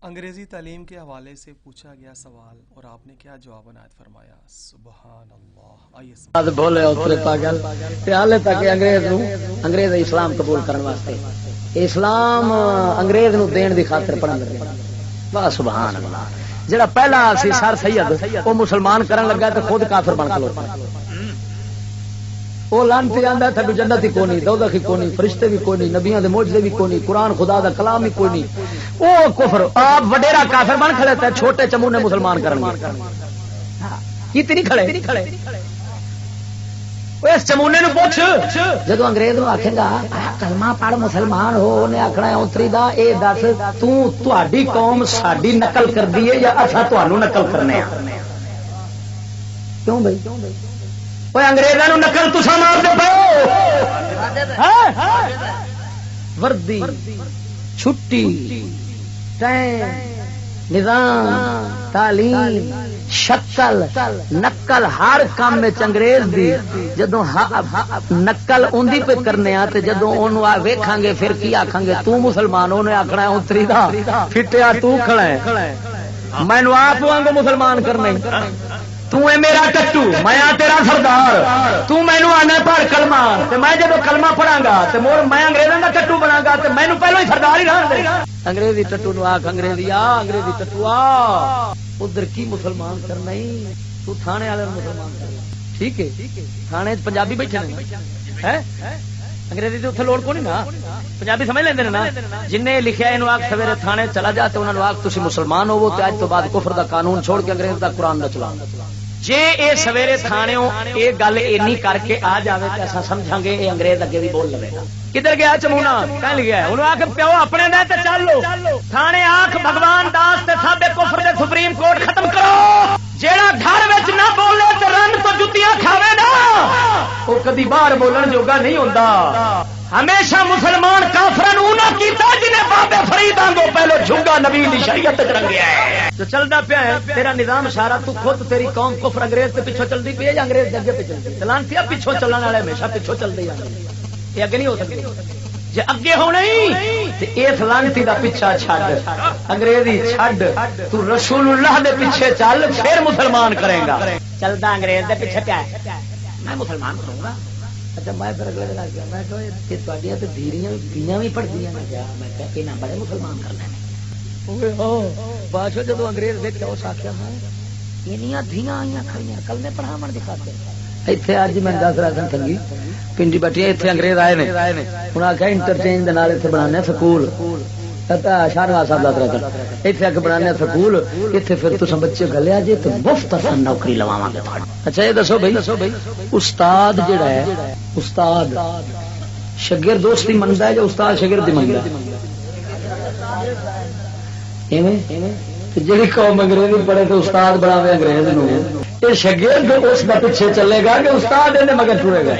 انگریزی تعلیم کے حوالے سے پوچھا گیا سوال اور آپ نے کیا جواب عنایت فرمایا؟ سبحان اللہ۔ آئیے بولے اترے پاگل تے حالے تک انگریز اسلام قبول کرنے واسطے اسلام انگریز نو دین دی خاطر پڑھن لگے۔ واہ سبحان اللہ۔ جڑا پہلا سی سر سید وہ مسلمان کرن لگا تے خود کافر بن کھلوتا۔ وہ لانتی آندا تھا جنت ہی کوئی نہیں، دوزخ ہی کوئی نہیں، فرشتے بھی کوئی نہیں، نبیاں دے معجزے بھی کوئی نہیں، قرآن خدا دا کلام ہی کوئی نہیں۔ وہ کفر آپ وڈیرا کافر بن کھڑے تے چھوٹے چمونے مسلمان کرن گے۔ کتنی کھڑے اس چمونے نو پوچھ جدو انگریز نو آکھے گا کلمہ پڑھ مسلمان ہو، انہیں آکھنا ہے اتری دا اے دس تہاڈی قوم ساڈی نقل کردی ہے یا اساں تہانوں نقل کرنے ہاں؟ کیوں بھائی اوے انگریزاں نو نقل تساں مار دے پئے وردی چھٹی ٹائم نظام تعلیم شکل نقل ہر کام میں انگریز دی جدوں نقل اوندی پہ کرنے آ تے جدوں اونوں ویکھاں گے پھر کی آکھاں گے تو مسلمان، اونے آکھنا ہے اتری دا پھٹیا تو کھڑا ہے مینوں آپ وانگو مسلمان کرنے تو اے میرا ٹٹو میں تیرا سردار تو مینوں آنا پڑھ کلمہ تے میں جدوں کلمہ پڑھاں گا تے میں انگریزاں دا ٹٹو بناں گا تے مینوں پہلو ہی سردار ہی رہن دے۔ انگریزی ٹٹو نو آکھ انگریزی آ انگریزی ٹٹو آ ادھر کی مسلمان کرنا ہی تو تھانے والے مسلمان کرنا ٹھیک ہے۔ تھانے پنجابی بیٹھے ہیں انگریزی تو اتنے لوڑ کو نہیں نا، پنجابی سمجھ لیندے نا۔ جن نے لکھیا انہوں آخ سویرے تھانے چلا جا تو انہوں نے آخ تسی مسلمان ہوو تے اج تو بعد کفر دا قانون چھوڑ کے انگریز دا قرآن نہ چلا۔ جے اے سویرے تھانےوں اے گل اینی کر کے آ جاوے تے اساں سمجھاں گے اے انگریز اگے بھی بول لوے گا۔ کدھر گیا چمونا کہہ لیا انہوں آخ پیو اپنے دے تے چل لو تھانے آخ بھگوان داس تے سابے کفر دے سپریم کورٹ ختم کرو۔ جیڑا گھر وچ نہ بولے تے رن تو جتیاں کھاوے نا او کدی باہر بولن جوگا نہیں ہوندا۔ ہمیشہ مسلمان کافراں نوں نہ کیتا جنہیں بابے فرید آنگو پہلو جھگا نبی دی شریعت وچ رنگیا ہے تو چلدا پیا ہے تیرا نظام سارا تو خود تیری قوم کفر انگریز تے پیچھے چلدی پئی ہے یا انگریز دے اگے پہ چلدی ہے؟ چلان پیا پیچھے چلن والے ہمیشہ پیچھے چلدے ہی آندے یہ اگے نہیں ہو سکدی۔ جے اگے ہونا ہی تے اس لعنتی دا پیچھا چھڈ انگریزی چھڈ تو رسول اللہ دے پیچھے چل پھر مسلمان کرے گا۔ چلدا انگریز دے پیچھے پیا میں مسلمان کروں گا۔ اچھا میں پھر اگلے دن گیا میں کہ تہاڈیاں تے دھیریاں بھی پڑھدیاں نے کیا میں کہ انہاں بڑے مسلمان کرنے نے اوے او بادشاہ جدوں انگریز ویکھیا اس آکھیا ہے انیاں دھیاں آئیاں کھڑیاں کلمے پڑھاون دی خاطر ایتھے اج میں دس رہا تنگی پنڈی بٹیا ایتھے انگریز آئے نے انہاں آکھیا انٹرچینج دے نال ایتھے بنانے سکول شاہنواز صاحب دس رہا ایتھے اگ بنانے سکول ایتھے پھر تساں بچے گلیا جے تے مفت نوکری لواواں گے تہاڈی۔ اچھا یہ دسو بھائی استاد جڑا ہے استاد شاگرد دوستی منگتا ہے یا استاد شاگردی منگتا ہے؟ جی قوم انگریزی پڑھے تو استاد بناوے انگریز نو، یہ شاگرد اس کا پیچھے چلے گا کہ استاد مگر ٹرے گا؟